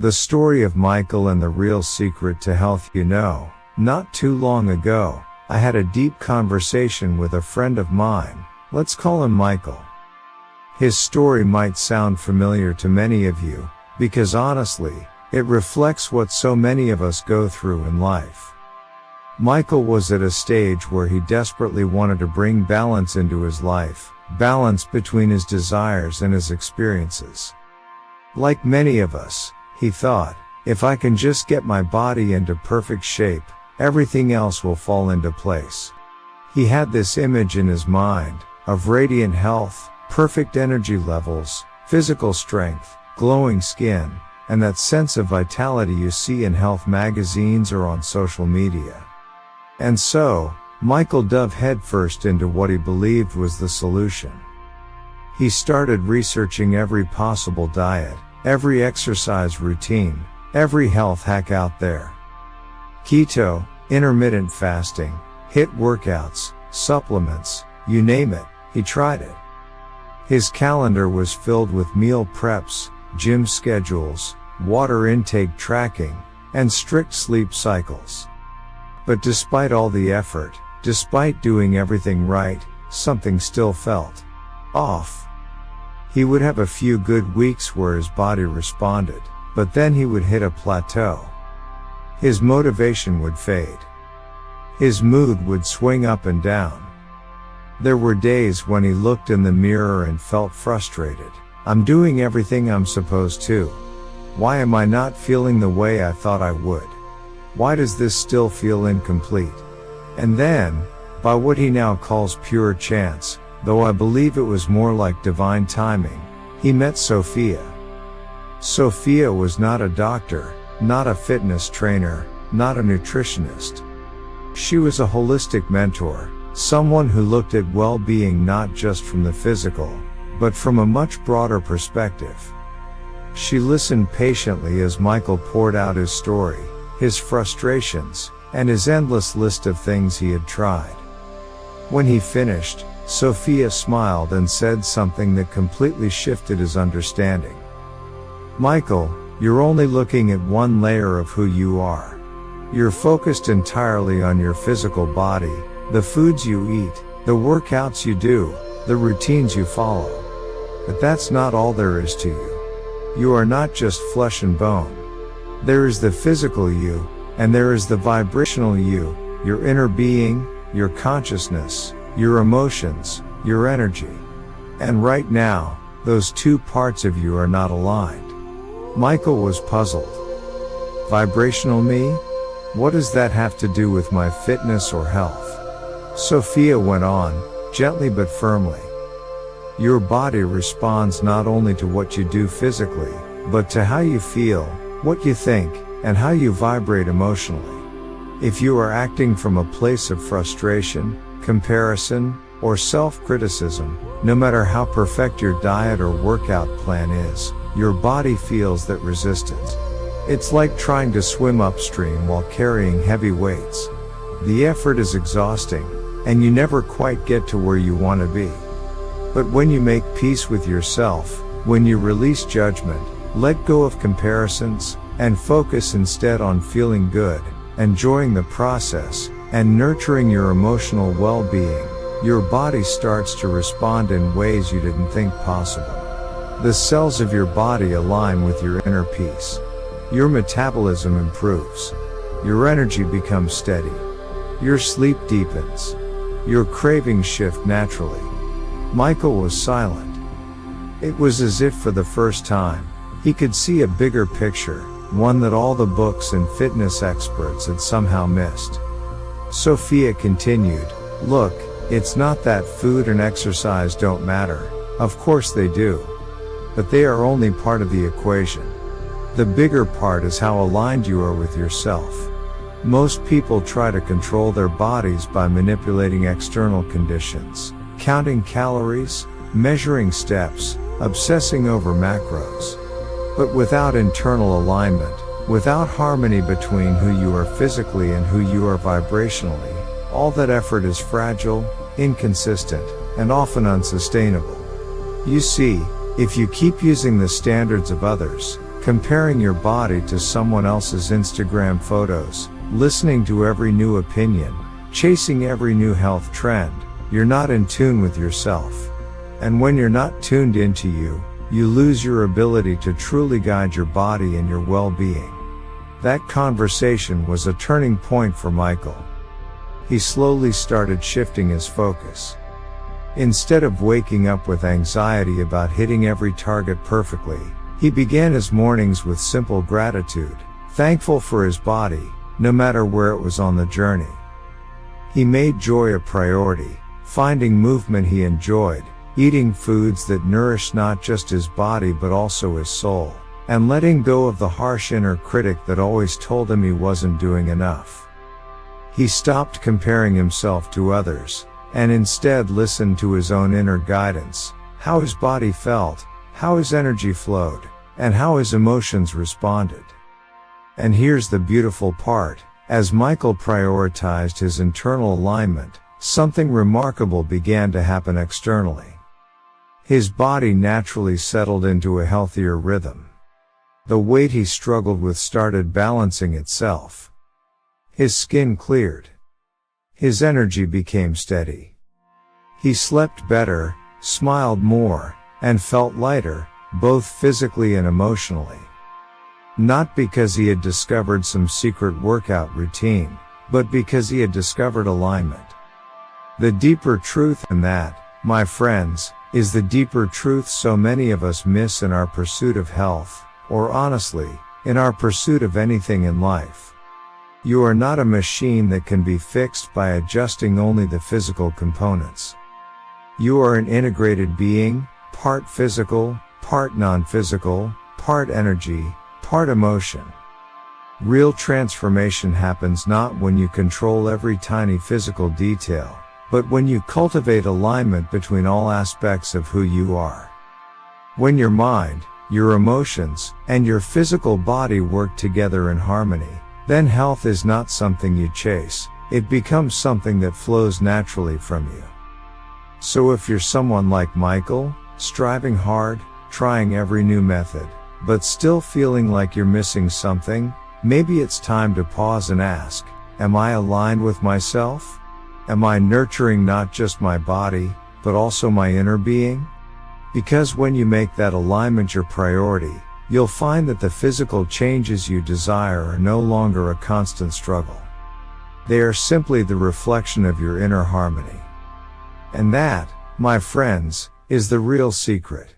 The story of Michael and the real secret to health. Not too long ago, I had a deep conversation with a friend of mine. Let's call him Michael. His story might sound familiar to many of you, because honestly, it reflects what so many of us go through in life. Michael was at a stage where he desperately wanted to bring balance into his life, balance between his desires and his experiences. Like many of us, he thought, if I can just get my body into perfect shape, everything else will fall into place. He had this image in his mind, of radiant health, perfect energy levels, physical strength, glowing skin, and that sense of vitality you see in health magazines or on social media. And so, Michael dove headfirst into what he believed was the solution. He started researching every possible diet, every exercise routine, every health hack out there. Keto, intermittent fasting, HIIT workouts, supplements, you name it, he tried it. His calendar was filled with meal preps, gym schedules, water intake tracking, and strict sleep cycles. But despite all the effort, despite doing everything right, something still felt off. He would have a few good weeks where his body responded, but then he would hit a plateau. His motivation would fade. His mood would swing up and down. There were days when he looked in the mirror and felt frustrated. I'm doing everything I'm supposed to. Why am I not feeling the way I thought I would? Why does this still feel incomplete? And then, by what he now calls pure chance, though I believe it was more like divine timing, he met Sophia. Sophia was not a doctor, not a fitness trainer, not a nutritionist. She was a holistic mentor, someone who looked at well-being not just from the physical, but from a much broader perspective. She listened patiently as Michael poured out his story, his frustrations, and his endless list of things he had tried. When he finished, Sophia smiled and said something that completely shifted his understanding. Michael, you're only looking at one layer of who you are. You're focused entirely on your physical body, the foods you eat, the workouts you do, the routines you follow. But that's not all there is to you. You are not just flesh and bone. There is the physical you, and there is the vibrational you, your inner being, your consciousness, your emotions, your energy. And right now, those two parts of you are not aligned. Michael was puzzled. Vibrational me? What does that have to do with my fitness or health? Sophia went on, gently but firmly. Your body responds not only to what you do physically, but to how you feel, what you think, and how you vibrate emotionally. If you are acting from a place of frustration, comparison, or self-criticism, no matter how perfect your diet or workout plan is, your body feels that resistance. It's like trying to swim upstream while carrying heavy weights. The effort is exhausting, and you never quite get to where you want to be. But when you make peace with yourself, when you release judgment, let go of comparisons, and focus instead on feeling good, enjoying the process, and nurturing your emotional well-being, your body starts to respond in ways you didn't think possible. The cells of your body align with your inner peace. Your metabolism improves. Your energy becomes steady. Your sleep deepens. Your cravings shift naturally. Michael was silent. It was as if for the first time, he could see a bigger picture, one that all the books and fitness experts had somehow missed. Sophia continued, look, it's not that food and exercise don't matter, of course they do. But they are only part of the equation. The bigger part is how aligned you are with yourself. Most people try to control their bodies by manipulating external conditions, counting calories, measuring steps, obsessing over macros. But without internal alignment, without harmony between who you are physically and who you are vibrationally, all that effort is fragile, inconsistent, and often unsustainable. You see, if you keep using the standards of others, comparing your body to someone else's Instagram photos, listening to every new opinion, chasing every new health trend, you're not in tune with yourself. And when you're not tuned into you, you lose your ability to truly guide your body and your well-being. That conversation was a turning point for Michael. He slowly started shifting his focus. Instead of waking up with anxiety about hitting every target perfectly, he began his mornings with simple gratitude, thankful for his body, no matter where it was on the journey. He made joy a priority, finding movement he enjoyed, eating foods that nourished not just his body but also his soul, and letting go of the harsh inner critic that always told him he wasn't doing enough. He stopped comparing himself to others, and instead listened to his own inner guidance, how his body felt, how his energy flowed, and how his emotions responded. And here's the beautiful part, as Michael prioritized his internal alignment, something remarkable began to happen externally. His body naturally settled into a healthier rhythm. The weight he struggled with started balancing itself. His skin cleared. His energy became steady. He slept better, smiled more, and felt lighter, both physically and emotionally. Not because he had discovered some secret workout routine, but because he had discovered alignment. The deeper truth in that, my friends, is the deeper truth so many of us miss in our pursuit of health, or honestly, in our pursuit of anything in life. You are not a machine that can be fixed by adjusting only the physical components. You are an integrated being, part physical, part non-physical, part energy, part emotion. Real transformation happens not when you control every tiny physical detail, but when you cultivate alignment between all aspects of who you are. When your mind, your emotions, and your physical body work together in harmony, then health is not something you chase, it becomes something that flows naturally from you. So if you're someone like Michael, striving hard, trying every new method, but still feeling like you're missing something, maybe it's time to pause and ask, am I aligned with myself? Am I nurturing not just my body, but also my inner being? Because when you make that alignment your priority, you'll find that the physical changes you desire are no longer a constant struggle. They are simply the reflection of your inner harmony. And that, my friends, is the real secret.